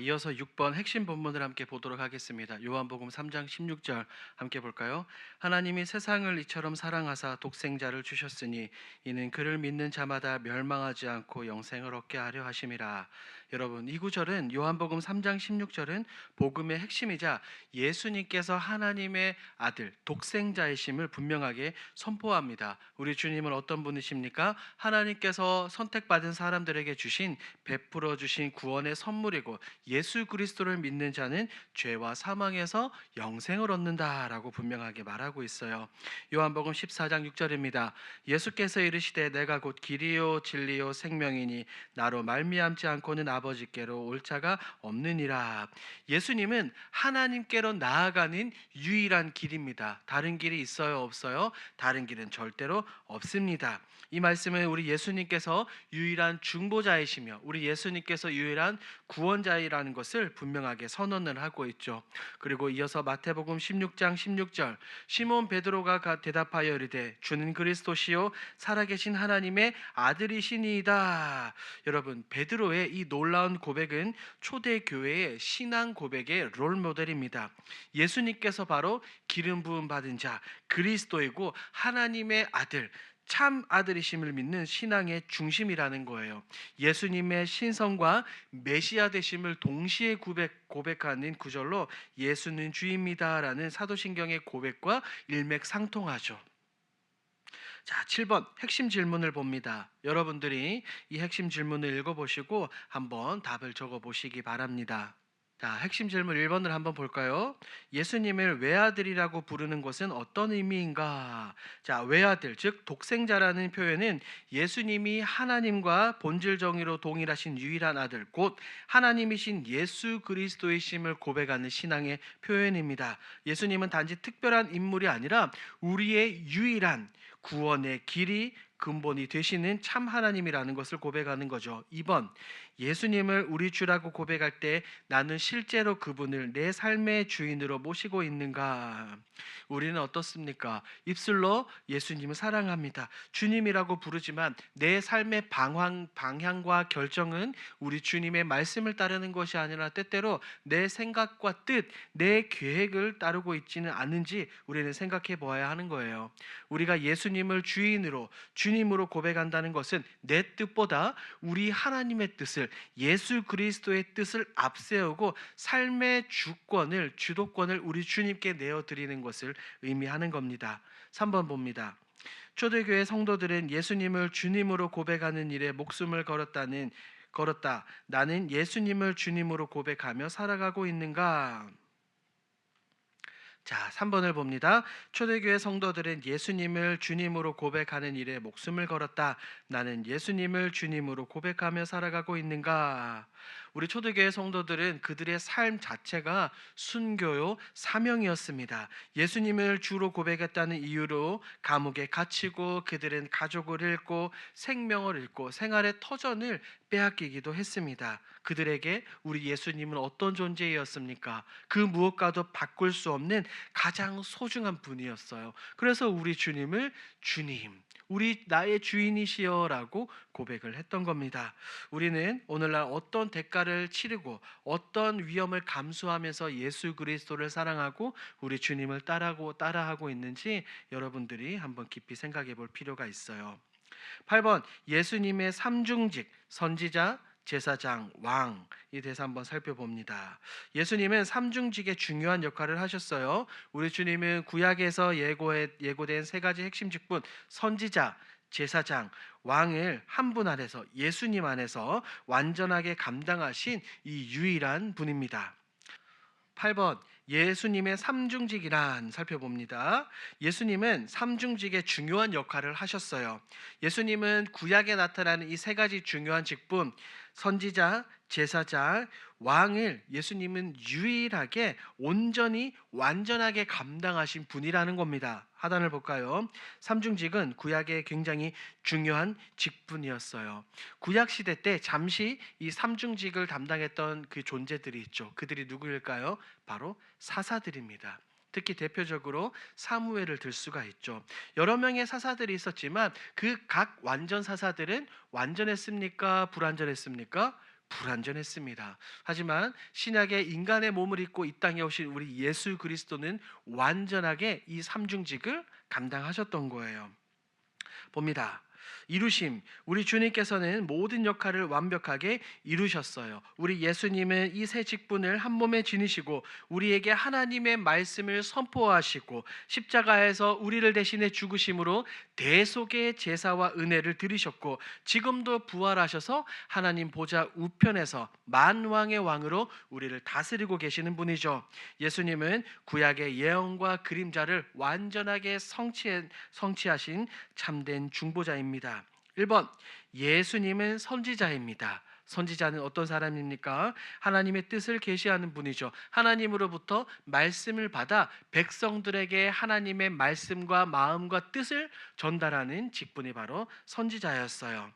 이어서 6번 핵심 본문을 함께 보도록 하겠습니다. 요한복음 3장 16절 함께 볼까요? 하나님이 세상을 이처럼 사랑하사 독생자를 주셨으니 이는 그를 믿는 자마다 멸망하지 않고 영생을 얻게 하려 하심이라. 여러분, 이 구절은 요한복음 3장 16절은 복음의 핵심이자 예수님께서 하나님의 아들 독생자이심을 분명하게 선포합니다. 우리 주님은 어떤 분이십니까? 하나님께서 선택받은 사람들에게 주신 베풀어 주신 구원의 선물이고 예수 그리스도를 믿는 자는 죄와 사망에서 영생을 얻는다라고 분명하게 말하고 있어요. 요한복음 14장 6절입니다. 예수께서 이르시되 내가 곧 길이요 진리요 생명이니 나로 말미암지 않고는 아버지께로 올 자가 없느니라. 예수님은 하나님께로 나아가는 유일한 길입니다. 다른 길이 있어요, 없어요? 다른 길은 절대로 없습니다. 이 말씀은 우리 예수님께서 유일한 중보자이시며 우리 예수님께서 유일한 구원자이라는 것을 분명하게 선언을 하고 있죠. 그리고 이어서 마태복음 16장 16절 시몬 베드로가 대답하여 이르되 주는 그리스도시요 살아계신 하나님의 아들이시니이다. 여러분, 베드로의 이 놀라운 고백은 초대교회의 신앙 고백의 롤모델입니다. 예수님께서 바로 기름 부음 받은 자 그리스도이고 하나님의 아들 참 아들이심을 믿는 신앙의 중심이라는 거예요. 예수님의 신성과 메시아 되심을 동시에 고백하는 구절로 예수는 주입니다라는 사도신경의 고백과 일맥상통하죠. 자, 7번 핵심 질문을 봅니다. 여러분들이 이 핵심 질문을 읽어보시고 한번 답을 적어보시기 바랍니다. 자, 핵심 질문 1번을 한번 볼까요? 예수님을 외아들이라고 부르는 것은 어떤 의미인가? 자, 외아들, 즉 독생자라는 표현은 예수님이 하나님과 본질 정의로 동일하신 유일한 아들, 곧 하나님이신 예수 그리스도이심을 고백하는 신앙의 표현입니다. 예수님은 단지 특별한 인물이 아니라 우리의 유일한 구원의 길이 근본이 되시는 참 하나님이라는 것을 고백하는 거죠. 2번, 예수님을 우리 주라고 고백할 때 나는 실제로 그분을 내 삶의 주인으로 모시고 있는가? 우리는 어떻습니까? 입술로 예수님을 사랑합니다. 주님이라고 부르지만 내 삶의 방향과 결정은 우리 주님의 말씀을 따르는 것이 아니라 때때로 내 생각과 뜻, 내 계획을 따르고 있지는 않은지 우리는 생각해 보아야 하는 거예요. 우리가 예수님을 주님으로 고백한다는 것은 내 뜻보다 우리 하나님의 뜻을 예수 그리스도의 뜻을 앞세우고 삶의 주도권을 우리 주님께 내어드리는 것을 의미하는 겁니다. 3번 봅니다. 초대교회 성도들은 예수님을 주님으로 고백하는 일에 목숨을 걸었다. 나는 예수님을 주님으로 고백하며 살아가고 있는가? 자, 3번을 봅니다. 초대교회 성도들은 예수님을 주님으로 고백하는 일에 목숨을 걸었다. 나는 예수님을 주님으로 고백하며 살아가고 있는가? 우리 초대교회 성도들은 그들의 삶 자체가 순교요 사명이었습니다. 예수님을 주로 고백했다는 이유로 감옥에 갇히고 그들은 가족을 잃고 생명을 잃고 생활의 터전을 빼앗기기도 했습니다. 그들에게 우리 예수님은 어떤 존재였습니까? 그 무엇과도 바꿀 수 없는 가장 소중한 분이었어요. 그래서 우리 주님을 주님, 나의 주인이시여라고 고백을 했던 겁니다. 우리는 오늘날 어떤 대가를 치르고 어떤 위험을 감수하면서 예수 그리스도를 사랑하고 우리 주님을 따라하고 있는지 여러분들이 한번 깊이 생각해 볼 필요가 있어요. 8번 예수님의 삼중직 선지자 제사장, 왕, 이 대해서 한번 살펴봅니다. 예수님은 삼중직의 중요한 역할을 하셨어요. 우리 주님은 구약에서 예고된 세 가지 핵심 직분, 선지자, 제사장, 왕을 한 분 안에서 예수님 안에서 완전하게 감당하신 이 유일한 분입니다. 8번 예수님의 삼중직이란 살펴봅니다. 예수님은 삼중직의 중요한 역할을 하셨어요. 예수님은 구약에 나타나는 이 세 가지 중요한 직분, 선지자, 제사장, 왕을 예수님은 유일하게 온전히 완전하게 감당하신 분이라는 겁니다. 하단을 볼까요? 삼중직은 구약의 굉장히 중요한 직분이었어요. 구약 시대 때 잠시 이 삼중직을 담당했던 그 존재들이 있죠. 그들이 누구일까요? 바로 사사들입니다. 특히 대표적으로 사무엘을 들 수가 있죠. 여러 명의 사사들이 있었지만 그 각 완전 사사들은 완전했습니까? 불완전했습니까? 불완전했습니다. 하지만 신약의 인간의 몸을 입고 이 땅에 오신 우리 예수 그리스도는 완전하게 이 삼중직을 감당하셨던 거예요. 봅니다. 이루심. 우리 주님께서는 모든 역할을 완벽하게 이루셨어요. 우리 예수님은 이 세 직분을 한 몸에 지니시고 우리에게 하나님의 말씀을 선포하시고 십자가에서 우리를 대신해 죽으심으로 대속의 제사와 은혜를 드리셨고 지금도 부활하셔서 하나님 보좌 우편에서 만왕의 왕으로 우리를 다스리고 계시는 분이죠. 예수님은 구약의 예언과 그림자를 완전하게 성취하신 참된 중보자입니다. 1번, 예수님은 선지자입니다. 선지자는 어떤 사람입니까? 하나님의 뜻을 계시하는 분이죠. 하나님으로부터 말씀을 받아 백성들에게 하나님의 말씀과 마음과 뜻을 전달하는 직분이 바로 선지자였어요.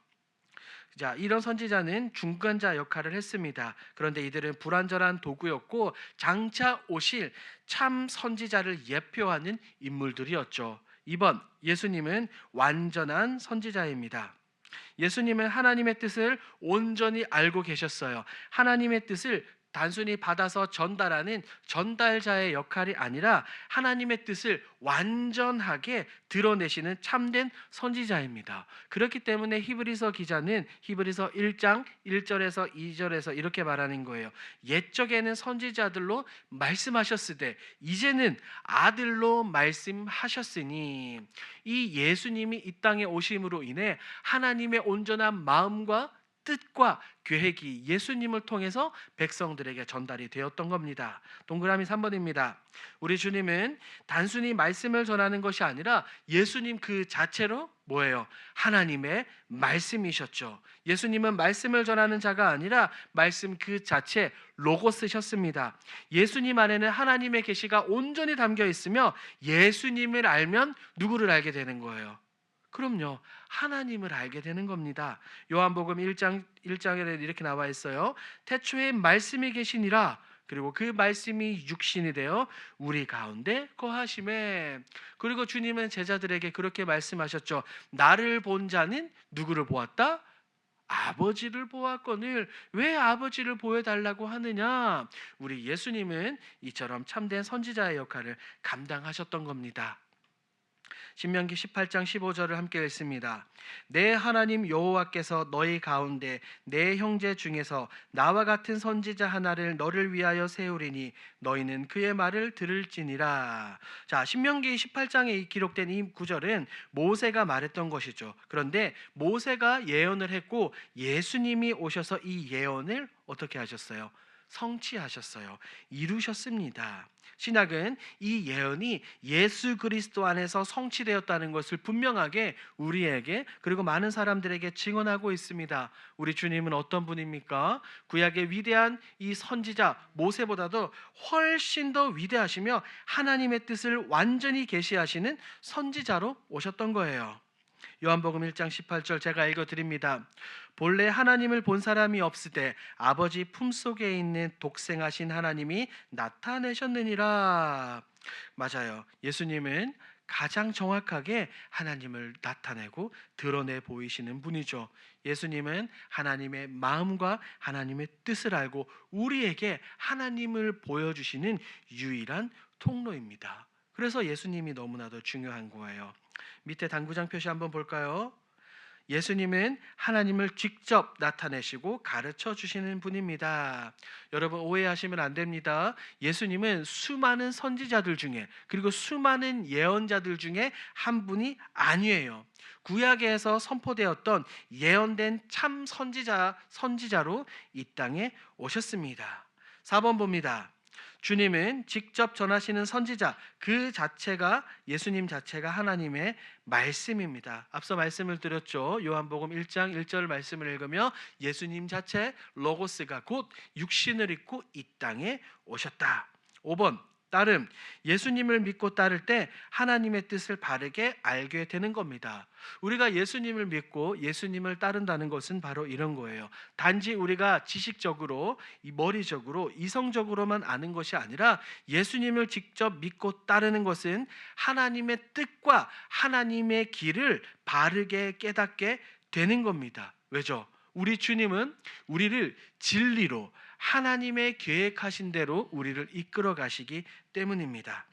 자, 이런 선지자는 중간자 역할을 했습니다. 그런데 이들은 불완전한 도구였고 장차 오실 참 선지자를 예표하는 인물들이었죠. 2번, 예수님은 완전한 선지자입니다. 예수님은 하나님의 뜻을 온전히 알고 계셨어요. 하나님의 뜻을 단순히 받아서 전달하는 전달자의 역할이 아니라 하나님의 뜻을 완전하게 드러내시는 참된 선지자입니다. 그렇기 때문에 히브리서 기자는 히브리서 1장 1절에서 2절에서 이렇게 말하는 거예요. 옛적에는 선지자들로 말씀하셨으되 이제는 아들로 말씀하셨으니, 이 예수님이 이 땅에 오심으로 인해 하나님의 온전한 마음과 뜻과 계획이 예수님을 통해서 백성들에게 전달이 되었던 겁니다. 동그라미 3번입니다. 우리 주님은 단순히 말씀을 전하는 것이 아니라 예수님 그 자체로 뭐예요? 하나님의 말씀이셨죠. 예수님은 말씀을 전하는 자가 아니라 말씀 그 자체 로고스셨습니다. 예수님 안에는 하나님의 계시가 온전히 담겨 있으며 예수님을 알면 누구를 알게 되는 거예요? 그럼요, 하나님을 알게 되는 겁니다. 요한복음 1장에 이렇게 나와 있어요. 태초에 말씀이 계시니라. 그리고 그 말씀이 육신이 되어 우리 가운데 거하심에. 그리고 주님은 제자들에게 그렇게 말씀하셨죠. 나를 본 자는 누구를 보았다? 아버지를 보았거늘 왜 아버지를 보여달라고 하느냐? 우리 예수님은 이처럼 참된 선지자의 역할을 감당하셨던 겁니다. 신명기 18장 15절을 함께 읽습니다. 내 하나님 여호와께서 너희 가운데 내 형제 중에서 나와 같은 선지자 하나를 너를 위하여 세우리니 너희는 그의 말을 들을지니라. 자, 신명기 18장에 기록된 이 구절은 모세가 말했던 것이죠. 그런데 모세가 예언을 했고 예수님이 오셔서 이 예언을 어떻게 하셨어요? 성취하셨어요. 이루셨습니다. 신약은 이 예언이 예수 그리스도 안에서 성취되었다는 것을 분명하게 우리에게 그리고 많은 사람들에게 증언하고 있습니다. 우리 주님은 어떤 분입니까? 구약의 위대한 이 선지자 모세보다도 훨씬 더 위대하시며 하나님의 뜻을 완전히 계시하시는 선지자로 오셨던 거예요. 요한복음 1장 18절 제가 읽어드립니다. 본래 하나님을 본 사람이 없으되 아버지 품속에 있는 독생하신 하나님이 나타내셨느니라. 맞아요. 예수님은 가장 정확하게 하나님을 나타내고 드러내 보이시는 분이죠. 예수님은 하나님의 마음과 하나님의 뜻을 알고 우리에게 하나님을 보여주시는 유일한 통로입니다. 그래서 예수님이 너무나도 중요한 거예요. 밑에 당구장 표시 한번 볼까요? 예수님은 하나님을 직접 나타내시고 가르쳐 주시는 분입니다. 여러분 오해하시면 안 됩니다. 예수님은 수많은 선지자들 중에 그리고 수많은 예언자들 중에 한 분이 아니에요. 구약에서 선포되었던 예언된 참 선지자로 이 땅에 오셨습니다. 4번 봅니다. 주님은 직접 전하시는 선지자 그 자체가 예수님 자체가 하나님의 말씀입니다. 앞서 말씀을 드렸죠. 요한복음 1장 1절 말씀을 읽으며 예수님 자체 로고스가 곧 육신을 입고 이 땅에 오셨다. 5번 따름. 예수님을 믿고 따를 때 하나님의 뜻을 바르게 알게 되는 겁니다. 우리가 예수님을 믿고 예수님을 따른다는 것은 바로 이런 거예요. 단지 우리가 지식적으로, 머리적으로, 이성적으로만 아는 것이 아니라 예수님을 직접 믿고 따르는 것은 하나님의 뜻과 하나님의 길을 바르게 깨닫게 되는 겁니다. 왜죠? 우리 주님은 우리를 진리로 하나님의 계획하신 대로 우리를 이끌어 가시기 때문입니다.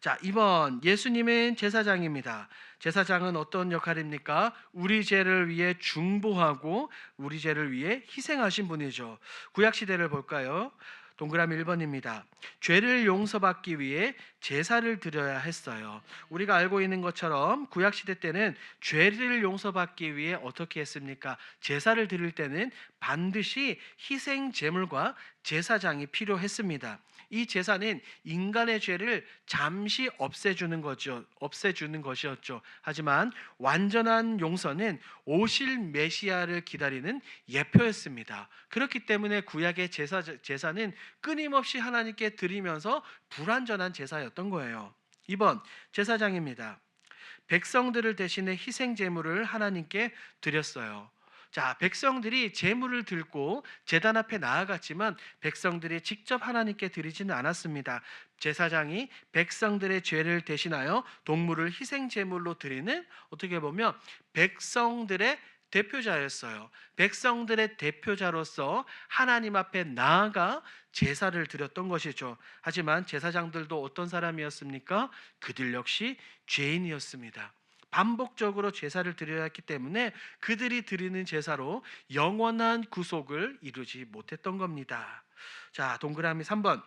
자, 2번 예수님은 제사장입니다. 제사장은 어떤 역할입니까? 우리 죄를 위해 중보하고 우리 죄를 위해 희생하신 분이죠. 구약 시대를 볼까요? 동그라미 1번입니다. 죄를 용서받기 위해 제사를 드려야 했어요. 우리가 알고 있는 것처럼 구약 시대 때는 죄를 용서받기 위해 어떻게 했습니까? 제사를 드릴 때는 반드시 희생 제물과 제사장이 필요했습니다. 이 제사는 인간의 죄를 잠시 없애주는 것이었죠. 하지만 완전한 용서는 오실 메시아를 기다리는 예표였습니다. 그렇기 때문에 구약의 제사는 끊임없이 하나님께 드리면서 불완전한 제사였던 거예요. 2번 제사장입니다. 백성들을 대신해 희생 제물을 하나님께 드렸어요. 자, 백성들이 제물을 들고 제단 앞에 나아갔지만 백성들이 직접 하나님께 드리지는 않았습니다. 제사장이 백성들의 죄를 대신하여 동물을 희생 제물로 드리는, 어떻게 보면 백성들의 대표자였어요. 백성들의 대표자로서 하나님 앞에 나아가 제사를 드렸던 것이죠. 하지만 제사장들도 어떤 사람이었습니까? 그들 역시 죄인이었습니다. 반복적으로 제사를 드려야 했기 때문에 그들이 드리는 제사로 영원한 구속을 이루지 못했던 겁니다. 자, 동그라미 3번.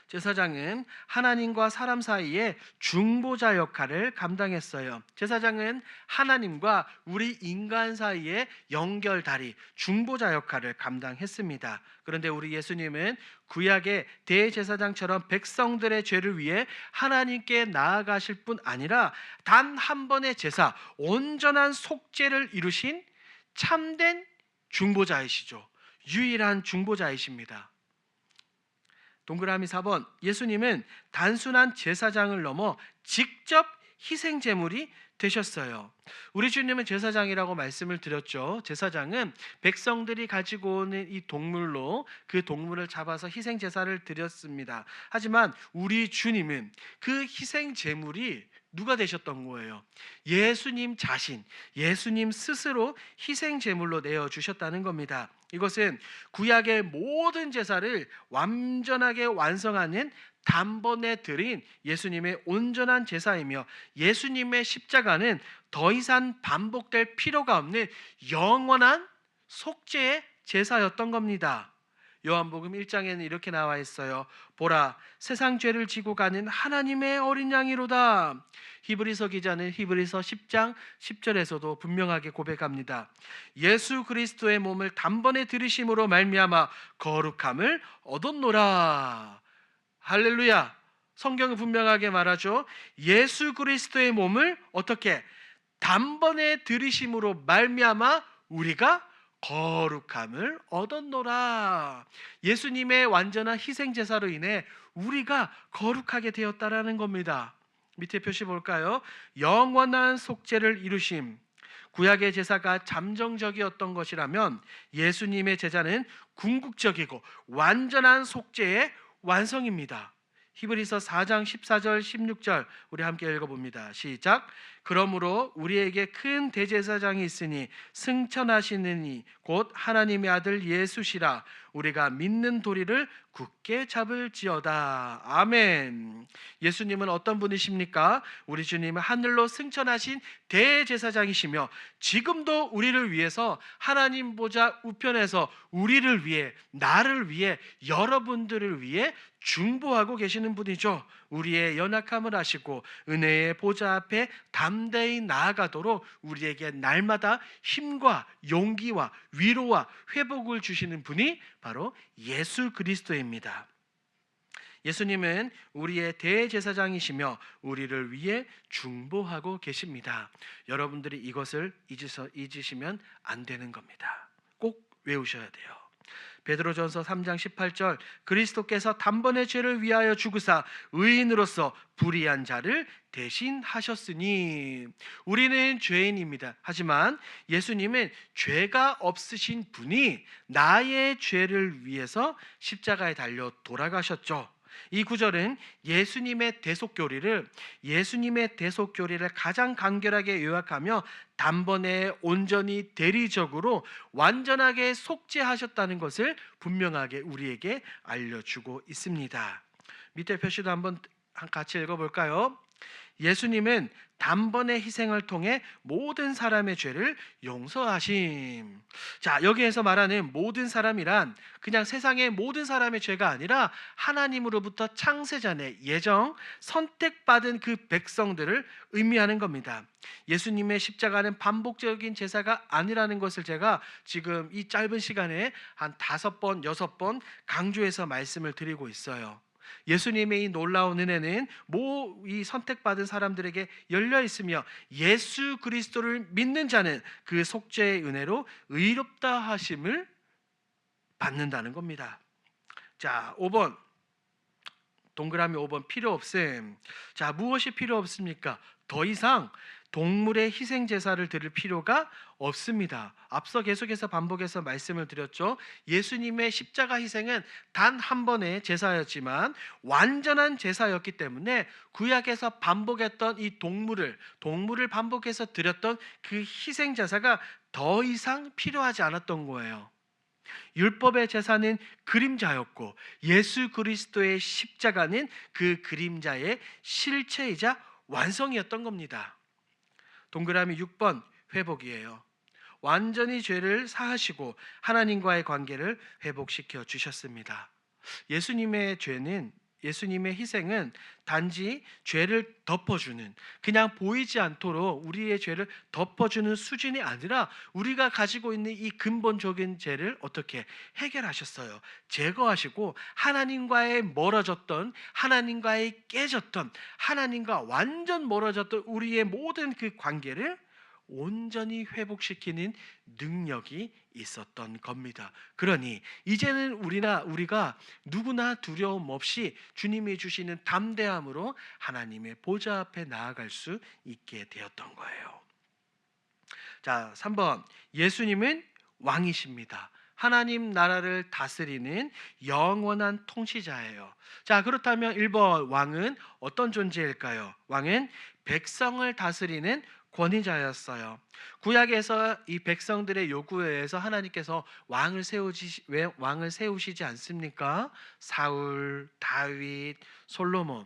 제사장은 하나님과 사람 사이에 중보자 역할을 감당했어요. 제사장은 하나님과 우리 인간 사이의 연결다리, 중보자 역할을 감당했습니다. 그런데 우리 예수님은 구약의 대제사장처럼 백성들의 죄를 위해 하나님께 나아가실 뿐 아니라 단 한 번의 제사, 온전한 속죄를 이루신 참된 중보자이시죠. 유일한 중보자이십니다. 동그라미 4번. 예수님은 단순한 제사장을 넘어 직접 희생 제물이 되셨어요. 우리 주님은 제사장이라고 말씀을 드렸죠. 제사장은 백성들이 가지고 오는 이 동물로 그 동물을 잡아서 희생 제사를 드렸습니다. 하지만 우리 주님은 그 희생 제물이 누가 되셨던 거예요? 예수님 자신, 예수님 스스로 희생 제물로 내어 주셨다는 겁니다. 이것은 구약의 모든 제사를 완전하게 완성하는 단번에 드린 예수님의 온전한 제사이며, 예수님의 십자가는 더 이상 반복될 필요가 없는 영원한 속죄의 제사였던 겁니다. 요한복음 1장에는 이렇게 나와 있어요. 보라, 세상 죄를 지고 가는 하나님의 어린 양이로다. 히브리서 기자는 히브리서 10장 10절에서도 분명하게 고백합니다. 예수 그리스도의 몸을 단번에 들이심으로 말미암아 거룩함을 얻었노라. 할렐루야. 성경은 분명하게 말하죠. 예수 그리스도의 몸을 어떻게 단번에 들이심으로 말미암아 우리가 거룩함을 얻었노라. 예수님의 완전한 희생 제사로 인해 우리가 거룩하게 되었다라는 겁니다. 밑에 표시 볼까요? 영원한 속죄를 이루심. 구약의 제사가 잠정적이었던 것이라면 예수님의 제사는 궁극적이고 완전한 속죄의 완성입니다. 히브리서 4장 14절 16절 우리 함께 읽어봅니다. 시작. 그러므로 우리에게 큰 대제사장이 있으니 승천하시는 이 곧 하나님의 아들 예수시라. 우리가 믿는 도리를 굳게 잡을지어다. 아멘. 예수님은 어떤 분이십니까? 우리 주님은 하늘로 승천하신 대제사장이시며 지금도 우리를 위해서 하나님 보좌 우편에서 우리를 위해, 나를 위해, 여러분들을 위해 중보하고 계시는 분이죠. 우리의 연약함을 아시고 은혜의 보좌 앞에 담대히 나아가도록 우리에게 날마다 힘과 용기와 위로와 회복을 주시는 분이 바로 예수 그리스도입니다. 예수님은 우리의 대제사장이시며 우리를 위해 중보하고 계십니다. 여러분들이 이것을 잊으시면 안 되는 겁니다. 꼭 외우셔야 돼요. 베드로전서 3장 18절 그리스도께서 단번에 죄를 위하여 죽으사 의인으로서 불의한 자를 대신하셨으니. 우리는 죄인입니다. 하지만 예수님은 죄가 없으신 분이 나의 죄를 위해서 십자가에 달려 돌아가셨죠. 이 구절은 예수님의 대속교리를 가장 간결하게 요약하며 단번에 온전히 대리적으로 완전하게 속죄하셨다는 것을 분명하게 우리에게 알려주고 있습니다. 밑에 표시도 한번 같이 읽어볼까요? 예수님은 단번에 희생을 통해 모든 사람의 죄를 용서하심. 자, 여기에서 말하는 모든 사람이란 그냥 세상의 모든 사람의 죄가 아니라 하나님으로부터 창세전에 예정 선택받은 그 백성들을 의미하는 겁니다. 예수님의 십자가는 반복적인 제사가 아니라는 것을 제가 지금 이 짧은 시간에 한 5번, 6번 강조해서 말씀을 드리고 있어요. 예수님의 이 놀라운 은혜는 이 선택받은 사람들에게 열려 있으며 예수 그리스도를 믿는 자는 그 속죄의 은혜로 의롭다 하심을 받는다는 겁니다. 자, 5번 동그라미 5번 필요 없음. 자, 무엇이 필요 없습니까? 더 이상 동물의 희생 제사를 드릴 필요가 없습니다. 앞서 계속해서 반복해서 말씀을 드렸죠. 예수님의 십자가 희생은 단 한 번의 제사였지만 완전한 제사였기 때문에 구약에서 반복했던 이 동물을 반복해서 드렸던 그 희생 제사가 더 이상 필요하지 않았던 거예요. 율법의 제사는 그림자였고 예수 그리스도의 십자가는 그 그림자의 실체이자 완성이었던 겁니다. 동그라미 6번 회복이에요. 완전히 죄를 사하시고 하나님과의 관계를 회복시켜 주셨습니다. 예수님의 희생은 단지 죄를 덮어주는, 그냥 보이지 않도록 우리의 죄를 덮어주는 수준이 아니라 우리가 가지고 있는 이 근본적인 죄를 어떻게 해결하셨어요. 제거하시고 하나님과의 깨졌던, 하나님과 완전 멀어졌던 우리의 모든 그 관계를 온전히 회복시키는 능력이 있었던 겁니다. 그러니 이제는 우리가 누구나 두려움 없이 주님이 주시는 담대함으로 하나님의 보좌 앞에 나아갈 수 있게 되었던 거예요. 자, 3번 예수님은 왕이십니다. 하나님 나라를 다스리는 영원한 통치자예요. 자, 그렇다면 1번 왕은 어떤 존재일까요? 왕은 백성을 다스리는 권위자였어요. 구약에서 이 백성들의 요구에 의해서 하나님께서 왕을 세우시지 않습니까? 사울, 다윗, 솔로몬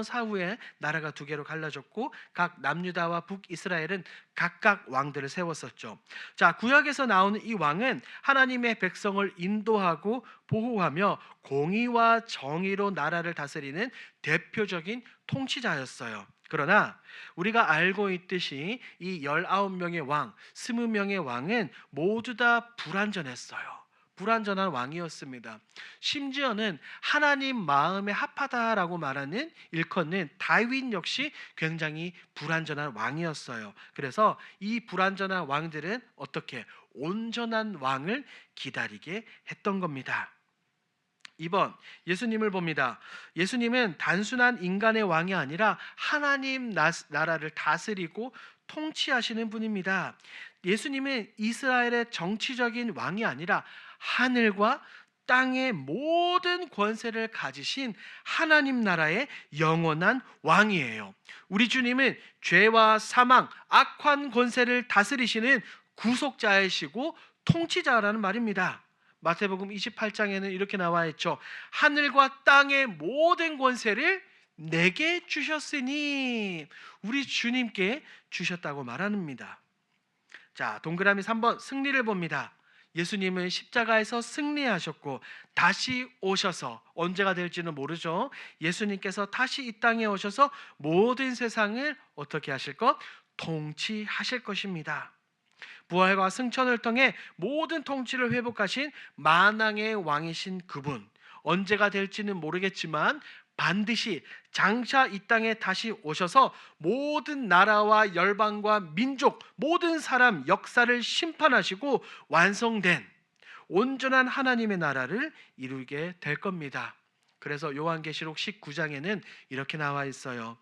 사후에 나라가 2개로 갈라졌고 각 남유다와 북이스라엘은 각각 왕들을 세웠었죠. 자, 구약에서 나오는 이 왕은 하나님의 백성을 인도하고 보호하며 공의와 정의로 나라를 다스리는 대표적인 통치자였어요. 그러나 우리가 알고 있듯이 이 19명의 왕, 20명의 왕은 모두 다 불완전했어요. 불완전한 왕이었습니다. 심지어는 하나님 마음에 합하다라고 말하는 일컫는 다윗 역시 굉장히 불완전한 왕이었어요. 그래서 이 불완전한 왕들은 어떻게 온전한 왕을 기다리게 했던 겁니다. 2번 예수님을 봅니다. 예수님은 단순한 인간의 왕이 아니라 하나님 나라를 다스리고 통치하시는 분입니다. 예수님은 이스라엘의 정치적인 왕이 아니라 하늘과 땅의 모든 권세를 가지신 하나님 나라의 영원한 왕이에요. 우리 주님은 죄와 사망, 악한 권세를 다스리시는 구속자이시고 통치자라는 말입니다. 마태복음 28장에는 이렇게 나와 있죠. 하늘과 땅의 모든 권세를 내게 주셨으니, 우리 주님께 주셨다고 말합니다. 자, 동그라미 3번 승리를 봅니다. 예수님은 십자가에서 승리하셨고 다시 오셔서, 언제가 될지는 모르죠. 예수님께서 다시 이 땅에 오셔서 모든 세상을 어떻게 하실 것? 통치하실 것입니다. 부활과 승천을 통해 모든 통치를 회복하신 만왕의 왕이신 그분, 언제가 될지는 모르겠지만 반드시 장차 이 땅에 다시 오셔서 모든 나라와 열방과 민족, 모든 사람 역사를 심판하시고 완성된 온전한 하나님의 나라를 이루게 될 겁니다. 그래서 요한계시록 19장에는 이렇게 나와 있어요.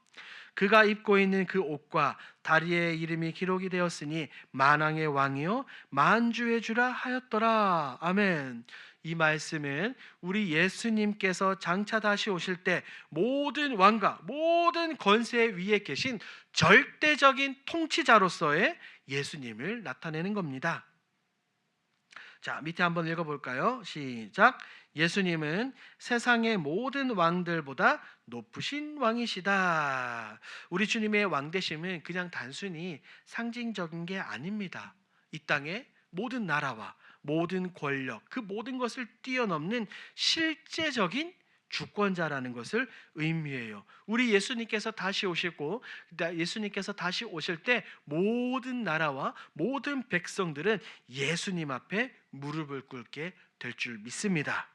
그가 입고 있는 그 옷과 다리에 이름이 기록이 되었으니 만왕의 왕이요 만주의 주라 하였더라. 아멘. 이 말씀은 우리 예수님께서 장차 다시 오실 때 모든 왕과 모든 권세 위에 계신 절대적인 통치자로서의 예수님을 나타내는 겁니다. 자, 밑에 한번 읽어볼까요? 시작. 예수님은 세상의 모든 왕들보다 높으신 왕이시다. 우리 주님의 왕되심은 그냥 단순히 상징적인 게 아닙니다. 이 땅의 모든 나라와 모든 권력, 그 모든 것을 뛰어넘는 실제적인 주권자라는 것을 의미해요. 우리 예수님께서 다시 오시고, 예수님께서 다시 오실 때 모든 나라와 모든 백성들은 예수님 앞에 무릎을 꿇게 될 줄 믿습니다.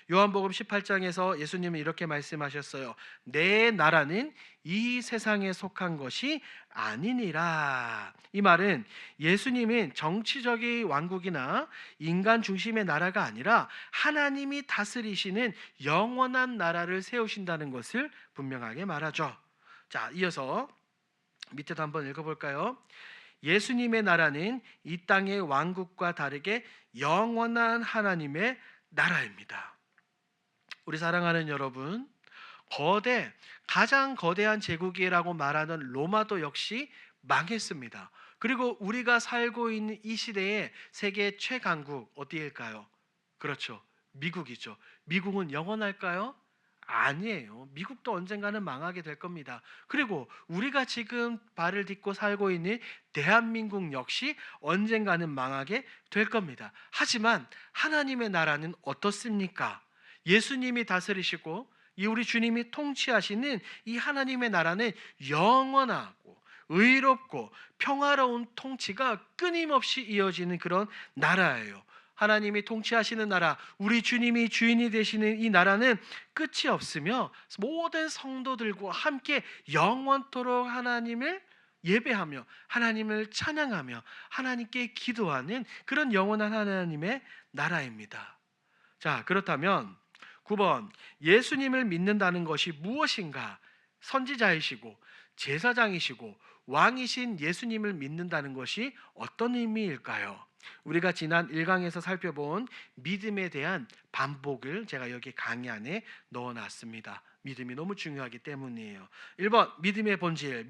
요한복음 18장에서 예수님은 이렇게 말씀하셨어요. 내 나라는 이 세상에 속한 것이 아니니라. 이 말은 예수님은 정치적인 왕국이나 인간 중심의 나라가 아니라 하나님이 다스리시는 영원한 나라를 세우신다는 것을 분명하게 말하죠. 자, 이어서 밑에도 한번 읽어볼까요? 예수님의 나라는 이 땅의 왕국과 다르게 영원한 하나님의 나라입니다. 우리 사랑하는 여러분, 가장 거대한 제국이라고 말하는 로마도 역시 망했습니다. 그리고 우리가 살고 있는 이 시대의 세계 최강국 어디일까요? 그렇죠, 미국이죠. 미국은 영원할까요? 아니에요. 미국도 언젠가는 망하게 될 겁니다. 그리고 우리가 지금 발을 딛고 살고 있는 대한민국 역시 언젠가는 망하게 될 겁니다. 하지만 하나님의 나라는 어떻습니까? 예수님이 다스리시고 이 우리 주님이 통치하시는 이 하나님의 나라는 영원하고 의롭고 평화로운 통치가 끊임없이 이어지는 그런 나라예요. 하나님이 통치하시는 나라, 우리 주님이 주인이 되시는 이 나라는 끝이 없으며 모든 성도들과 함께 영원토록 하나님을 예배하며 하나님을 찬양하며 하나님께 기도하는 그런 영원한 하나님의 나라입니다. 자, 그렇다면 9번, 예수님을 믿는다는 것이 무엇인가? 선지자이시고 제사장이시고 왕이신 예수님을 믿는다는 것이 어떤 의미일까요? 우리가 지난 1강에서 살펴본 믿음에 대한 반복을 제가 여기 강의 안에 넣어놨습니다. 믿음이 너무 중요하기 때문이에요. 1번, 믿음의 본질.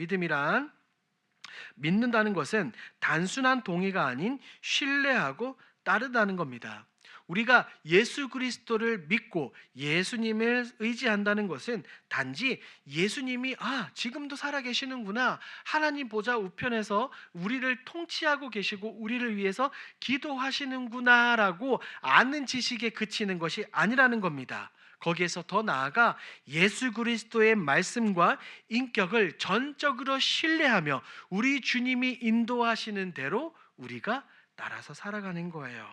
믿는다는 것은 단순한 동의가 아닌 신뢰하고 따르다는 겁니다. 우리가 예수 그리스도를 믿고 예수님을 의지한다는 것은 단지 예수님이 지금도 살아계시는구나, 하나님 보좌 우편에서 우리를 통치하고 계시고 우리를 위해서 기도하시는구나 라고 아는 지식에 그치는 것이 아니라는 겁니다. 거기에서 더 나아가 예수 그리스도의 말씀과 인격을 전적으로 신뢰하며 우리 주님이 인도하시는 대로 우리가 따라서 살아가는 거예요.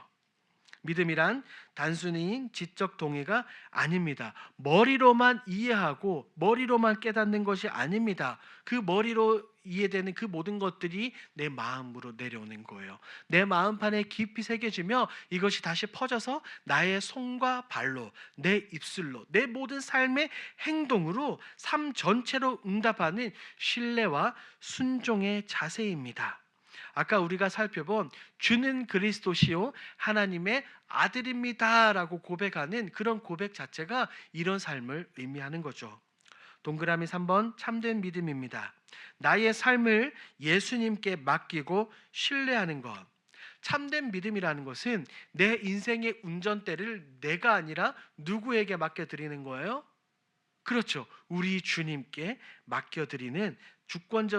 믿음이란 단순히 지적 동의가 아닙니다. 머리로만 이해하고 머리로만 깨닫는 것이 아닙니다. 그 머리로 이해되는 그 모든 것들이 내 마음으로 내려오는 거예요. 내 마음판에 깊이 새겨지며 이것이 다시 퍼져서 나의 손과 발로, 내 입술로, 내 모든 삶의 행동으로 삶 전체로 응답하는 신뢰와 순종의 자세입니다. 아까 우리가 살펴본 주는 그리스도시요 하나님의 아들입니다라고 고백하는 그런 고백 자체가 이런 삶을 의미하는 거죠. 동그라미 3번, 참된 믿음입니다. 나의 삶을 예수님께 맡기고 신뢰하는 것. 참된 믿음이라는 것은 내 인생의 운전대를 내가 아니라 누구에게 맡겨드리는 거예요? 그렇죠. 우리 주님께 맡겨드리는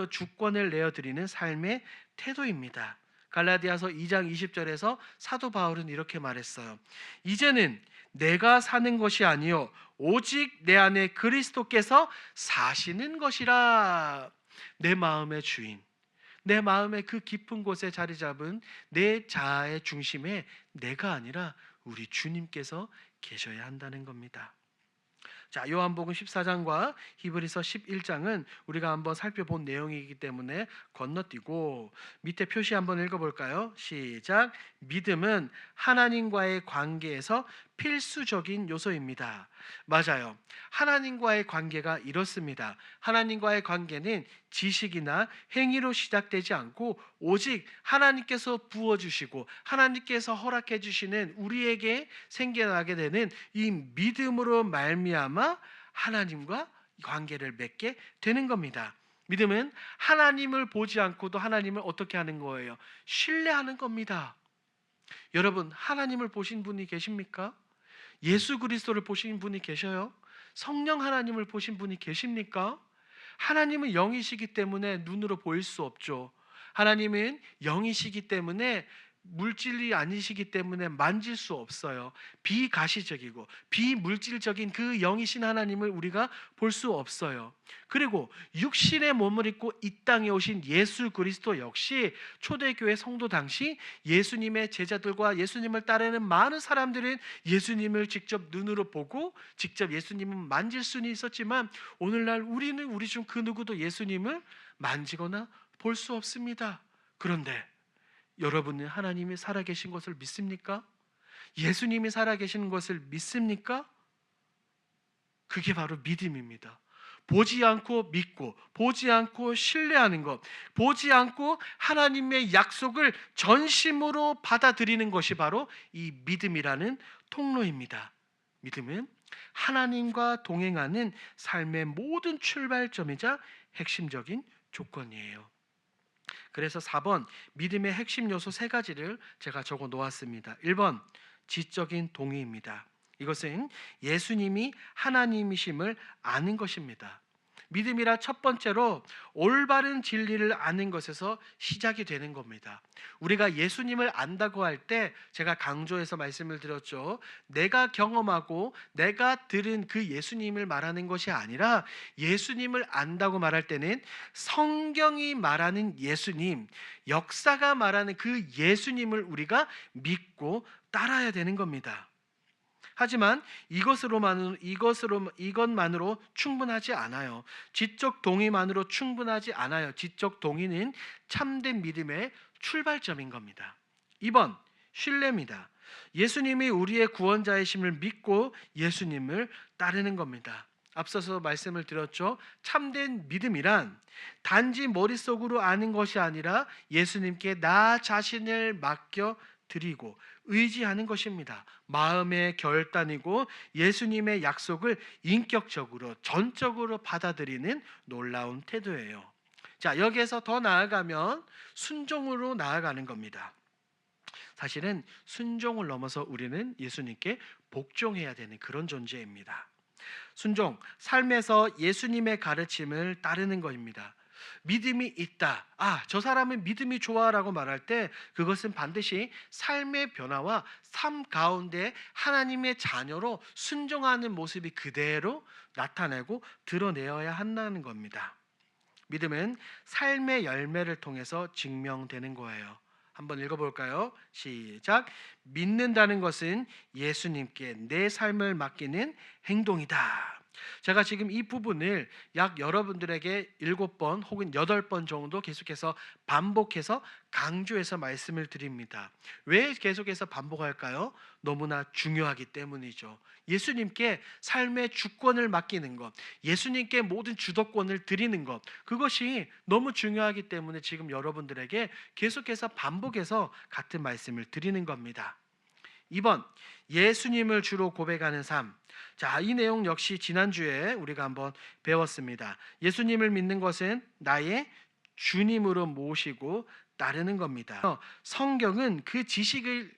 주권을 내어드리는 삶의 태도입니다. 갈라디아서 2장 20절에서 사도 바울은 이렇게 말했어요. 이제는 내가 사는 것이 아니요 오직 내 안에 그리스도께서 사시는 것이라. 내 마음의 주인, 내 마음의 그 깊은 곳에 자리 잡은 내 자아의 중심에 내가 아니라 우리 주님께서 계셔야 한다는 겁니다. 자, 요한복음 14장과 히브리서 11장은 우리가 한번 살펴본 내용이기 때문에 건너뛰고 밑에 표시 한번 읽어볼까요? 시작. 믿음은 하나님과의 관계에서 필수적인 요소입니다. 맞아요. 하나님과의 관계가 이렇습니다. 하나님과의 관계는 지식이나 행위로 시작되지 않고 오직 하나님께서 부어주시고 하나님께서 허락해 주시는 우리에게 생겨나게 되는 이 믿음으로 말미암아 하나님과 관계를 맺게 되는 겁니다. 믿음은 하나님을 보지 않고도 하나님을 어떻게 하는 거예요? 신뢰하는 겁니다. 여러분, 하나님을 보신 분이 계십니까? 예수 그리스도를 보신 분이 계셔요? 성령 하나님을 보신 분이 계십니까? 하나님은 영이시기 때문에 눈으로 보일 수 없죠. 하나님은 영이시기 때문에 물질이 아니시기 때문에 만질 수 없어요. 비가시적이고 비물질적인 그 영이신 하나님을 우리가 볼 수 없어요. 그리고 육신의 몸을 입고 이 땅에 오신 예수 그리스도 역시 초대교회 성도 당시 예수님의 제자들과 예수님을 따르는 많은 사람들은 예수님을 직접 눈으로 보고 직접 예수님을 만질 수는 있었지만 오늘날 우리는 우리 중 그 누구도 예수님을 만지거나 볼 수 없습니다. 그런데 여러분은 하나님이 살아계신 것을 믿습니까? 예수님이 살아계시는 것을 믿습니까? 그게 바로 믿음입니다. 보지 않고 믿고 보지 않고 신뢰하는 것, 보지 않고 하나님의 약속을 전심으로 받아들이는 것이 바로 이 믿음이라는 통로입니다. 믿음은 하나님과 동행하는 삶의 모든 출발점이자 핵심적인 조건이에요. 그래서 4번 믿음의 핵심 요소 3가지를 제가 적어 놓았습니다. 1번 지적인 동의입니다. 이것은 예수님이 하나님이심을 아는 것입니다. 믿음이라 첫 번째로 올바른 진리를 아는 것에서 시작이 되는 겁니다. 우리가 예수님을 안다고 할 때 제가 강조해서 말씀을 드렸죠. 내가 경험하고 내가 들은 그 예수님을 말하는 것이 아니라 예수님을 안다고 말할 때는 성경이 말하는 예수님, 역사가 말하는 그 예수님을 우리가 믿고 따라야 되는 겁니다. 하지만 이것만으로 충분하지 않아요. 지적 동의만으로 충분하지 않아요. 지적 동의는 참된 믿음의 출발점인 겁니다. 2번 신뢰입니다. 예수님이 우리의 구원자이심을 믿고 예수님을 따르는 겁니다. 앞서서 말씀을 드렸죠. 참된 믿음이란 단지 머릿속으로 아는 것이 아니라 예수님께 나 자신을 맡겨 드리고 의지하는 것입니다. 마음의 결단이고 예수님의 약속을 인격적으로 전적으로 받아들이는 놀라운 태도예요. 자, 여기에서 더 나아가면 순종으로 나아가는 겁니다. 사실은 순종을 넘어서 우리는 예수님께 복종해야 되는 그런 존재입니다. 순종, 삶에서 예수님의 가르침을 따르는 것입니다. 믿음이 있다. 저 사람은 믿음이 좋아라고 말할 때 그것은 반드시 삶의 변화와 삶 가운데 하나님의 자녀로 순종하는 모습이 그대로 나타내고 드러내어야 한다는 겁니다. 믿음은 삶의 열매를 통해서 증명되는 거예요. 한번 읽어볼까요? 시작. 믿는다는 것은 예수님께 내 삶을 맡기는 행동이다. 제가 지금 이 부분을 약 여러분들에게 7번 혹은 8번 정도 계속해서 반복해서 강조해서 말씀을 드립니다. 왜 계속해서 반복할까요? 너무나 중요하기 때문이죠. 예수님께 삶의 주권을 맡기는 것, 예수님께 모든 주도권을 드리는 것, 그것이 너무 중요하기 때문에 지금 여러분들에게 계속해서 반복해서 같은 말씀을 드리는 겁니다. 2번 예수님을 주로 고백하는 삶. 자, 이 내용 역시 지난주에 우리가 한번 배웠습니다. 예수님을 믿는 것은 나의 주님으로 모시고 따르는 겁니다. 성경은 그 지식을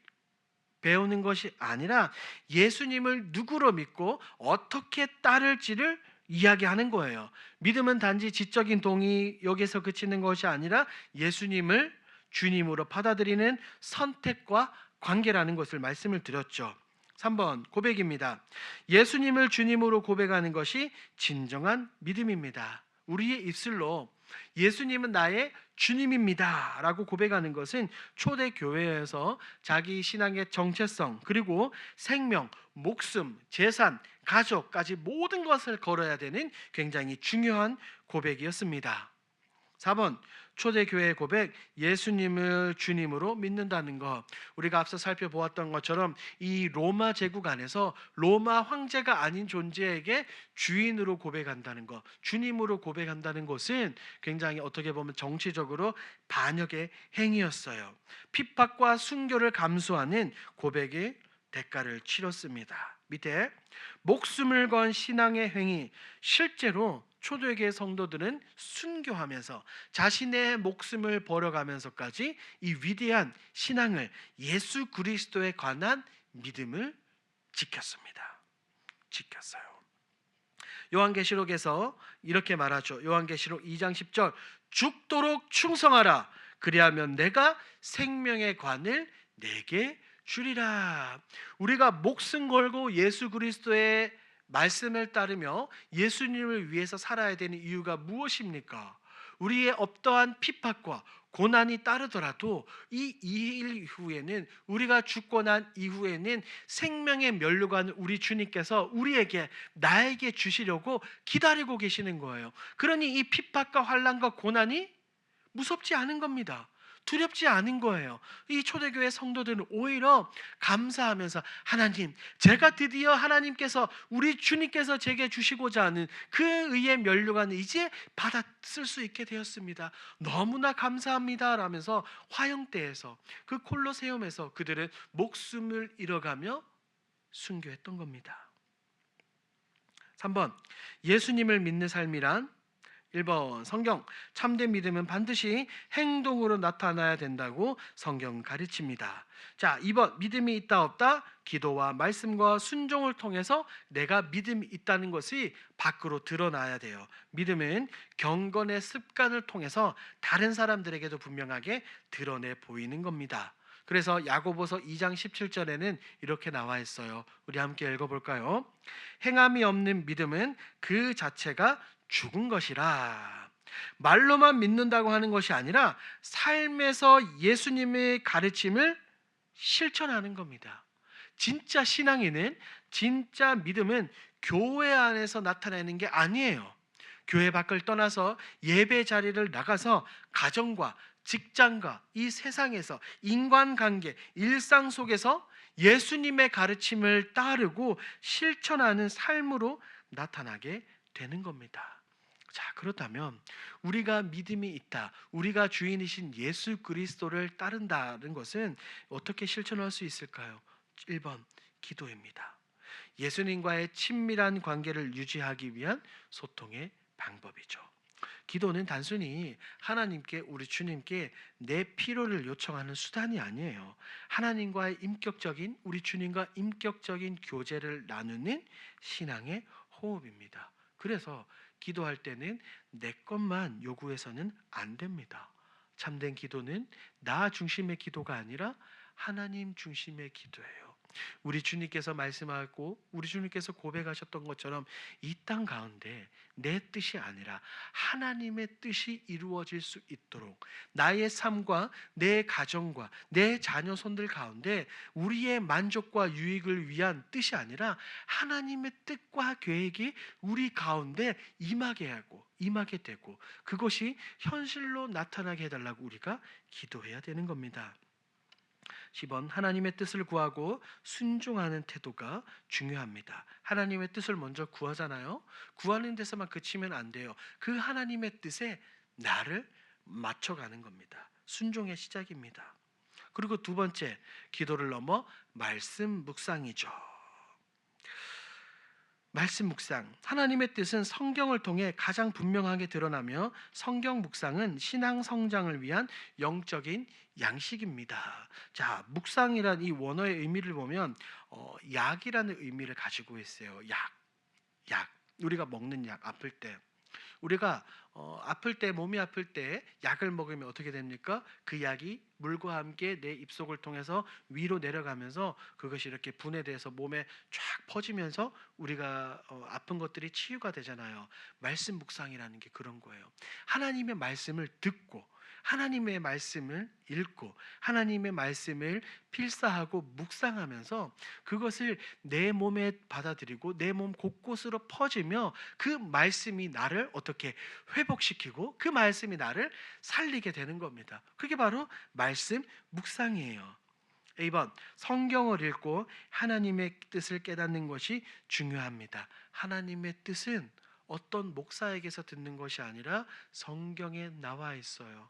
배우는 것이 아니라 예수님을 누구로 믿고 어떻게 따를지를 이야기하는 거예요. 믿음은 단지 지적인 동의 여기서 그치는 것이 아니라 예수님을 주님으로 받아들이는 선택과 관계라는 것을 말씀을 드렸죠. 3번 고백입니다. 예수님을 주님으로 고백하는 것이 진정한 믿음입니다. 우리의 입술로 예수님은 나의 주님입니다 라고 고백하는 것은 초대교회에서 자기 신앙의 정체성 그리고 생명, 목숨, 재산, 가족까지 모든 것을 걸어야 되는 굉장히 중요한 고백이었습니다. 4번 초대교회의 고백, 예수님을 주님으로 믿는다는 것. 우리가 앞서 살펴보았던 것처럼 이 로마 제국 안에서 로마 황제가 아닌 존재에게 주인으로 고백한다는 것, 주님으로 고백한다는 것은 굉장히 어떻게 보면 정치적으로 반역의 행위였어요. 핍박과 순교를 감수하는 고백의 대가를 치렀습니다. 밑에 목숨을 건 신앙의 행위, 실제로 초대교회 성도들은 순교하면서 자신의 목숨을 버려가면서까지 이 위대한 신앙을, 예수 그리스도에 관한 믿음을 지켰습니다. 지켰어요. 요한계시록에서 이렇게 말하죠. 요한계시록 2장 10절, 죽도록 충성하라. 그리하면 내가 생명의 관을 내게 주리라. 우리가 목숨 걸고 예수 그리스도의 말씀을 따르며 예수님을 위해서 살아야 되는 이유가 무엇입니까? 우리의 어떠한 핍박과 고난이 따르더라도 이 일 이후에는, 우리가 죽고 난 이후에는 생명의 면류관을 우리 주님께서 우리에게, 나에게 주시려고 기다리고 계시는 거예요. 그러니 이 핍박과 환난과 고난이 무섭지 않은 겁니다. 두렵지 않은 거예요. 이 초대교회 성도들은 오히려 감사하면서, 하나님, 제가 드디어 하나님께서, 우리 주님께서 제게 주시고자 하는 그 의의 면류관을 이제 받아 쓸 수 있게 되었습니다. 너무나 감사합니다 라면서 화형대에서, 그 콜로세움에서 그들은 목숨을 잃어가며 순교했던 겁니다. 3번 예수님을 믿는 삶이란? 1번 성경, 참된 믿음은 반드시 행동으로 나타나야 된다고 성경 가르칩니다. 자, 2번 믿음이 있다 없다? 기도와 말씀과 순종을 통해서 내가 믿음이 있다는 것이 밖으로 드러나야 돼요. 믿음은 경건의 습관을 통해서 다른 사람들에게도 분명하게 드러내 보이는 겁니다. 그래서 야고보서 2장 17절에는 이렇게 나와 있어요. 우리 함께 읽어볼까요? 행함이 없는 믿음은 그 자체가 죽은 것이라. 말로만 믿는다고 하는 것이 아니라 삶에서 예수님의 가르침을 실천하는 겁니다. 진짜 신앙인은, 진짜 믿음은 교회 안에서 나타내는 게 아니에요. 교회 밖을 떠나서 예배 자리를 나가서 가정과 직장과 이 세상에서 인간관계, 일상 속에서 예수님의 가르침을 따르고 실천하는 삶으로 나타나게 되는 겁니다. 자, 그렇다면 우리가 믿음이 있다, 우리가 주인이신 예수 그리스도를 따른다는 것은 어떻게 실천할 수 있을까요? 1번 기도입니다. 예수님과의 친밀한 관계를 유지하기 위한 소통의 방법이죠. 기도는 단순히 하나님께, 우리 주님께 내 필요를 요청하는 수단이 아니에요. 하나님과의 인격적인, 우리 주님과 인격적인 교제를 나누는 신앙의 호흡입니다. 그래서 기도할 때는 내 것만 요구해서는 안 됩니다. 참된 기도는 나 중심의 기도가 아니라 하나님 중심의 기도예요. 우리 주님께서 말씀하고 우리 주님께서 고백하셨던 것처럼 이 땅 가운데 내 뜻이 아니라 하나님의 뜻이 이루어질 수 있도록, 나의 삶과 내 가정과 내 자녀 손들 가운데 우리의 만족과 유익을 위한 뜻이 아니라 하나님의 뜻과 계획이 우리 가운데 임하게 되고 그것이 현실로 나타나게 해달라고 우리가 기도해야 되는 겁니다. 10번 하나님의 뜻을 구하고 순종하는 태도가 중요합니다. 하나님의 뜻을 먼저 구하잖아요. 구하는 데서만 그치면 안 돼요. 그 하나님의 뜻에 나를 맞춰가는 겁니다. 순종의 시작입니다. 그리고 두 번째, 기도를 넘어 말씀 묵상이죠. 말씀 묵상, 하나님의 뜻은 성경을 통해 가장 분명하게 드러나며 성경 묵상은 신앙 성장을 위한 영적인 양식입니다. 자, 묵상이란 이 원어의 의미를 보면 약이라는 의미를 가지고 있어요. 약. 우리가 먹는 약, 아플 때. 우리가 아플 때, 몸이 아플 때 약을 먹으면 어떻게 됩니까? 그 약이 물과 함께 내 입속을 통해서 위로 내려가면서 그것이 이렇게 분해돼서 몸에 쫙 퍼지면서 우리가 아픈 것들이 치유가 되잖아요. 말씀 묵상이라는 게 그런 거예요. 하나님의 말씀을 듣고 하나님의 말씀을 읽고 하나님의 말씀을 필사하고 묵상하면서 그것을 내 몸에 받아들이고 내 몸 곳곳으로 퍼지며 그 말씀이 나를 어떻게 회복시키고 그 말씀이 나를 살리게 되는 겁니다. 그게 바로 말씀 묵상이에요. A번, 성경을 읽고 하나님의 뜻을 깨닫는 것이 중요합니다. 하나님의 뜻은 어떤 목사에게서 듣는 것이 아니라 성경에 나와 있어요.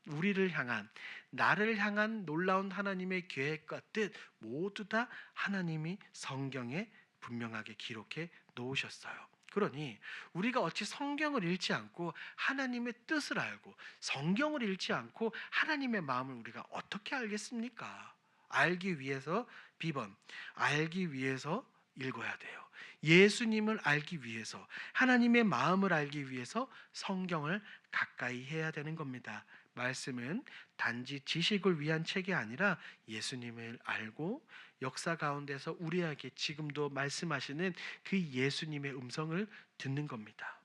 우리를 향한, 나를 향한 놀라운 하나님의 계획과 뜻 모두 다 하나님이 성경에 분명하게 기록해 놓으셨어요. 그러니 우리가 어찌 성경을 읽지 않고 하나님의 뜻을 알고 성경을 읽지 않고 하나님의 마음을 우리가 어떻게 알겠습니까? 알기 위해서 B번, 알기 위해서 읽어야 돼요. 예수님을 알기 위해서, 하나님의 마음을 알기 위해서 성경을 가까이 해야 되는 겁니다. 말씀은 단지 지식을 위한 책이 아니라 예수님을 알고 역사 가운데서 우리에게 지금도 말씀하시는 그 예수님의 음성을 듣는 겁니다.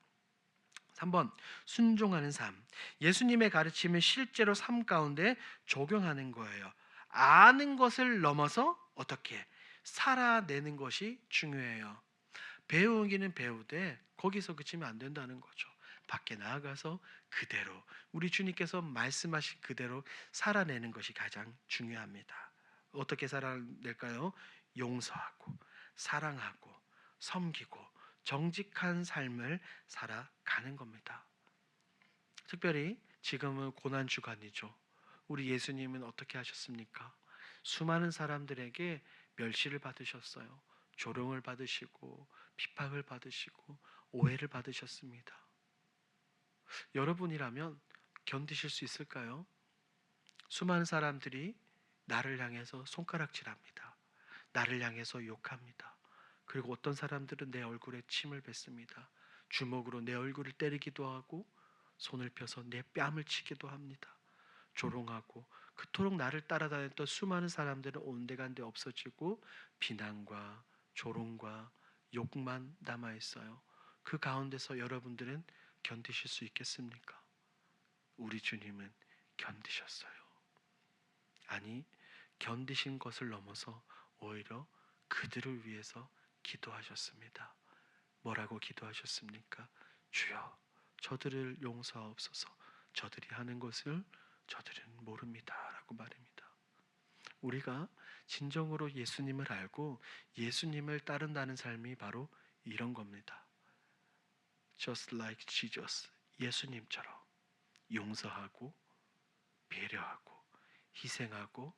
3번, 순종하는 삶. 예수님의 가르침을 실제로 삶 가운데 적용하는 거예요. 아는 것을 넘어서 어떻게 살아내는 것이 중요해요. 배우기는 배우되 거기서 그치면 안 된다는 거죠. 밖에 나아가서 그대로 우리 주님께서 말씀하신 그대로 살아내는 것이 가장 중요합니다. 어떻게 살아낼까요? 용서하고 사랑하고 섬기고 정직한 삶을 살아가는 겁니다. 특별히 지금은 고난 주간이죠. 우리 예수님은 어떻게 하셨습니까? 수많은 사람들에게 멸시를 받으셨어요. 조롱을 받으시고 비판을 받으시고 오해를 받으셨습니다. 여러분이라면 견디실 수 있을까요? 수많은 사람들이 나를 향해서 손가락질합니다. 나를 향해서 욕합니다. 그리고 어떤 사람들은 내 얼굴에 침을 뱉습니다. 주먹으로 내 얼굴을 때리기도 하고 손을 펴서 내 뺨을 치기도 합니다. 조롱하고 그토록 나를 따라다녔던 수많은 사람들은 온데간데 없어지고 비난과 조롱과 욕만 남아있어요. 그 가운데서 여러분들은 견디실 수 있겠습니까? 우리 주님은 견디셨어요. 아니, 견디신 것을 넘어서 오히려 그들을 위해서 기도하셨습니다. 뭐라고 기도하셨습니까? 주여, 저들을 용서하옵소서. 저들이 하는 것을 저들은 모릅니다 라고 말합니다. 우리가 진정으로 예수님을 알고 예수님을 따른다는 삶이 바로 이런 겁니다. Just like Jesus, 예수님처럼 용서하고 배려하고 희생하고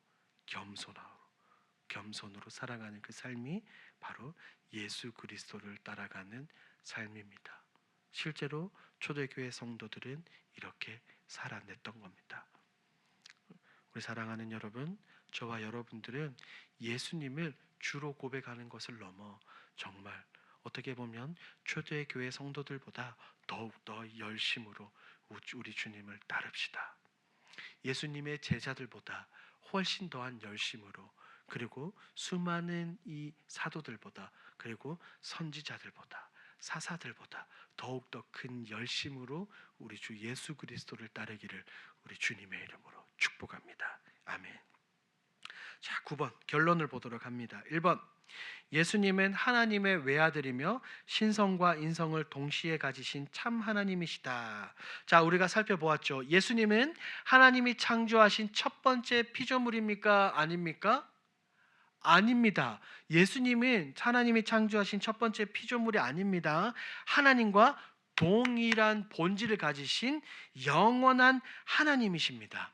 겸손으로 살아가는 그 삶이 바로 예수 그리스도를 따라가는 삶입니다. 실제로 초대교회 성도들은 이렇게 살아냈던 겁니다. 우리 사랑하는 여러분, 저와 여러분들은 예수님을 주로 고백하는 것을 넘어 정말 어떻게 보면 초대교회 성도들보다 더욱더 열심으로 우리 주님을 따릅시다. 예수님의 제자들보다 훨씬 더한 열심으로, 그리고 수많은 이 사도들보다, 그리고 선지자들보다, 사사들보다 더욱더 큰 열심으로 우리 주 예수 그리스도를 따르기를 우리 주님의 이름으로 축복합니다. 아멘. 자, 9번 결론을 보도록 합니다. 1번, 예수님은 하나님의 외아들이며 신성과 인성을 동시에 가지신 참 하나님이시다. 자, 우리가 살펴보았죠. 예수님은 하나님이 창조하신 첫 번째 피조물입니까? 아닙니까? 아닙니다. 예수님은 하나님이 창조하신 첫 번째 피조물이 아닙니다. 하나님과 동일한 본질을 가지신 영원한 하나님이십니다.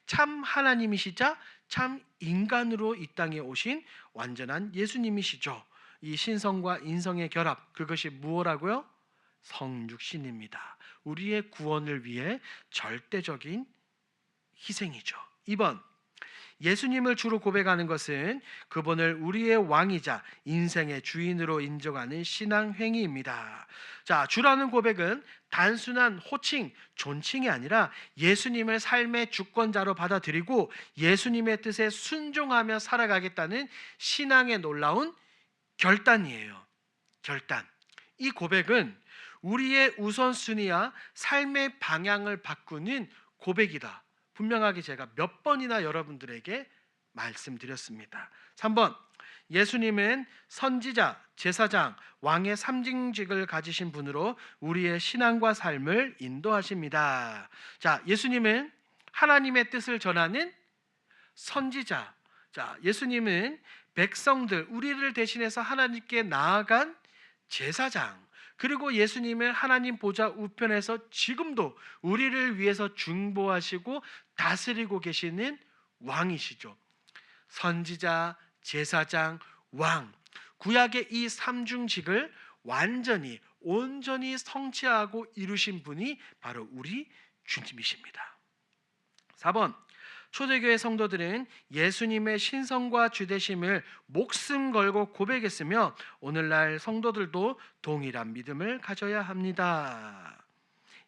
참 하나님이시자 참 인간으로 이 땅에 오신 완전한 예수님이시죠. 이 신성과 인성의 결합, 그것이 무엇라고요? 성육신입니다. 우리의 구원을 위해 절대적인 희생이죠. 2번, 예수님을 주로 고백하는 것은 그분을 우리의 왕이자 인생의 주인으로 인정하는 신앙 행위입니다. 자, 주라는 고백은 단순한 호칭, 존칭이 아니라 예수님을 삶의 주권자로 받아들이고 예수님의 뜻에 순종하며 살아가겠다는 신앙의 놀라운 결단이에요. 결단. 이 고백은 우리의 우선순위와 삶의 방향을 바꾸는 고백이다. 분명하게 제가 몇 번이나 여러분들에게 말씀드렸습니다. 3번, 예수님은 선지자, 제사장, 왕의 삼징직을 가지신 분으로 우리의 신앙과 삶을 인도하십니다. 자, 예수님은 하나님의 뜻을 전하는 선지자. 자, 예수님은 백성들, 우리를 대신해서 하나님께 나아간 제사장. 그리고 예수님은 하나님 보좌 우편에서 지금도 우리를 위해서 중보하시고 다스리고 계시는 왕이시죠. 선지자, 제사장, 왕. 구약의 이 삼중직을 완전히 온전히 성취하고 이루신 분이 바로 우리 주님이십니다. 4번, 초대교회 성도들은 예수님의 신성과 주되심을 목숨 걸고 고백했으며 오늘날 성도들도 동일한 믿음을 가져야 합니다.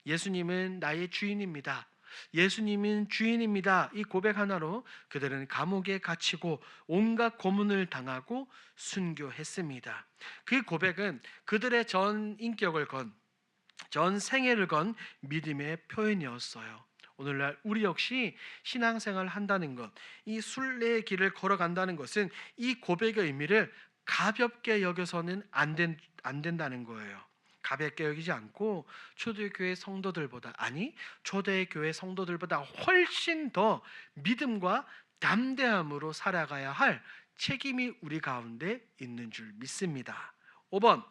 예수님은 나의 주인입니다. 예수님은 주인입니다. 이 고백 하나로 그들은 감옥에 갇히고 온갖 고문을 당하고 순교했습니다. 그 고백은 그들의 전 인격을 전 생애를 건 믿음의 표현이었어요. 오늘날 우리 역시 신앙생활을 한다는 것, 이 순례의 길을 걸어간다는 것은 이 고백의 의미를 가볍게 여겨서는 안 된다는 거예요. 가볍게 여기지 않고 초대교회 성도들보다, 초대교회 성도들보다 훨씬 더 믿음과 담대함으로 살아가야 할 책임이 우리 가운데 있는 줄 믿습니다. 5번,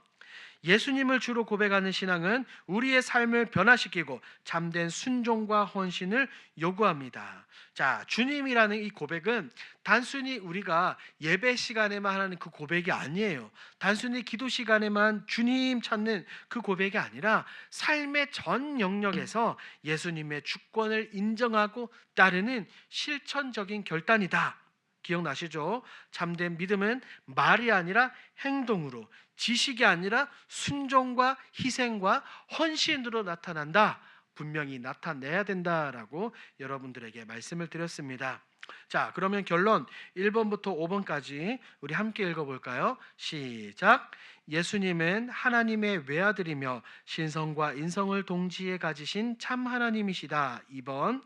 예수님을 주로 고백하는 신앙은 우리의 삶을 변화시키고 참된 순종과 헌신을 요구합니다. 자, 주님이라는 이 고백은 단순히 우리가 예배 시간에만 하는 그 고백이 아니에요. 단순히 기도 시간에만 주님 찾는 그 고백이 아니라 삶의 전 영역에서 예수님의 주권을 인정하고 따르는 실천적인 결단이다. 기억나시죠? 참된 믿음은 말이 아니라 행동으로, 지식이 아니라 순종과 희생과 헌신으로 나타난다. 분명히 나타내야 된다라고 여러분들에게 말씀을 드렸습니다. 자, 그러면 결론 1번부터 5번까지 우리 함께 읽어볼까요? 시작. 예수님은 하나님의 외아들이며 신성과 인성을 동시에 가지신 참 하나님이시다. 2번,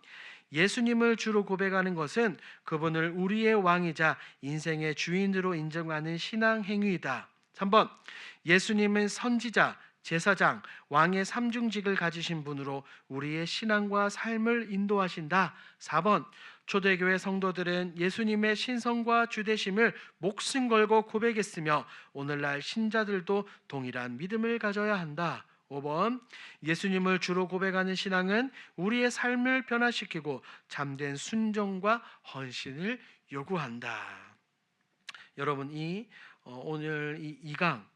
예수님을 주로 고백하는 것은 그분을 우리의 왕이자 인생의 주인으로 인정하는 신앙 행위이다. 3번, 예수님은 선지자, 제사장, 왕의 삼중직을 가지신 분으로 우리의 신앙과 삶을 인도하신다. 4번, 초대교회 성도들은 예수님의 신성과 주되심을 목숨 걸고 고백했으며 오늘날 신자들도 동일한 믿음을 가져야 한다. 5번, 예수님을 주로 고백하는 신앙은 우리의 삶을 변화시키고 참된 순종과 헌신을 요구한다. 여러분, 오늘 이 강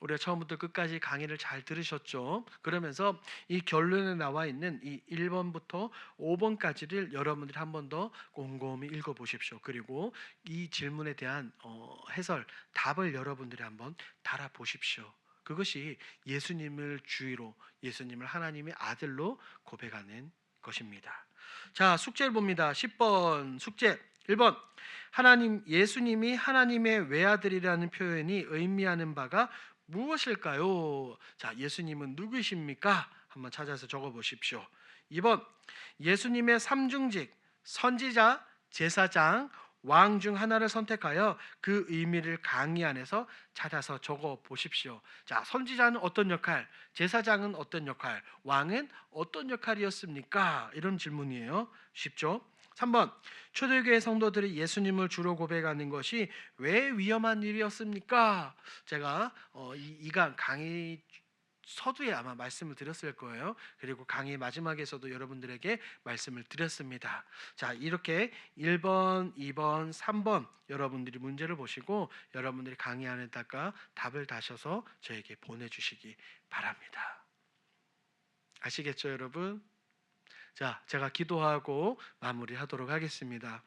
우리가 처음부터 끝까지 강의를 잘 들으셨죠? 그러면서 이 결론에 나와 있는 이 1번부터 5번까지를 여러분들이 한 번 더 곰곰이 읽어보십시오. 그리고 이 질문에 대한 해설, 답을 여러분들이 한번 달아보십시오. 그것이 예수님을 주의로, 예수님을 하나님의 아들로 고백하는 것입니다. 자, 숙제를 봅니다. 10번 숙제 1번, 예수님이 하나님의 외아들이라는 표현이 의미하는 바가 무엇일까요? 자, 예수님은 누구십니까? 한번 찾아서 적어보십시오. 2번, 예수님의 삼중직, 선지자, 제사장, 왕 중 하나를 선택하여 그 의미를 강의 안에서 찾아서 적어 보십시오. 자, 선지자는 어떤 역할, 제사장은 어떤 역할, 왕은 어떤 역할이었습니까? 이런 질문이에요. 쉽죠? 3번, 초대교회 성도들이 예수님을 주로 고백하는 것이 왜 위험한 일이었습니까? 제가 이강 강의 서두에 아마 말씀을 드렸을 거예요. 그리고 강의 마지막에서도 여러분들에게 말씀을 드렸습니다. 자, 이렇게 1번, 2번, 3번 여러분들이 문제를 보시고 여러분들이 강의 안에다가 답을 다셔서 저에게 보내주시기 바랍니다. 아시겠죠, 여러분? 자, 제가 기도하고 마무리하도록 하겠습니다.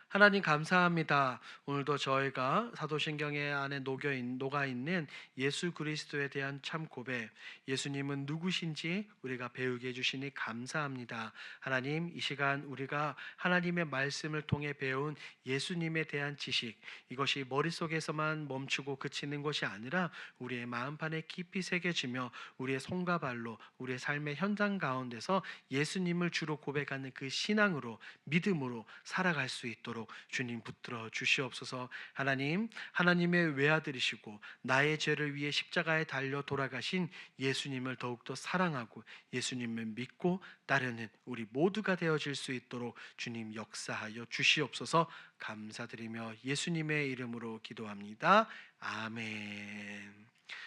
하나님 감사합니다. 오늘도 저희가 사도신경에 안에 녹아 있는 예수 그리스도에 대한 참 고백, 예수님은 누구신지 우리가 배우게 해주시니 감사합니다. 하나님, 이 시간 우리가 하나님의 말씀을 통해 배운 예수님에 대한 지식, 이것이 머릿속에서만 멈추고 그치는 것이 아니라 우리의 마음판에 깊이 새겨지며 우리의 손과 발로 우리의 삶의 현장 가운데서 예수님을 주로 고백하는 그 신앙으로, 믿음으로 살아갈 수 있도록 주님 붙들어 주시옵소서. 하나님, 하나님의 외아들이시고 나의 죄를 위해 십자가에 달려 돌아가신 예수님을 더욱더 사랑하고 예수님을 믿고 따르는 우리 모두가 되어질 수 있도록 주님 역사하여 주시옵소서. 감사드리며 예수님의 이름으로 기도합니다. 아멘.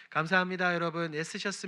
감사합니다. 여러분 애쓰셨습니다.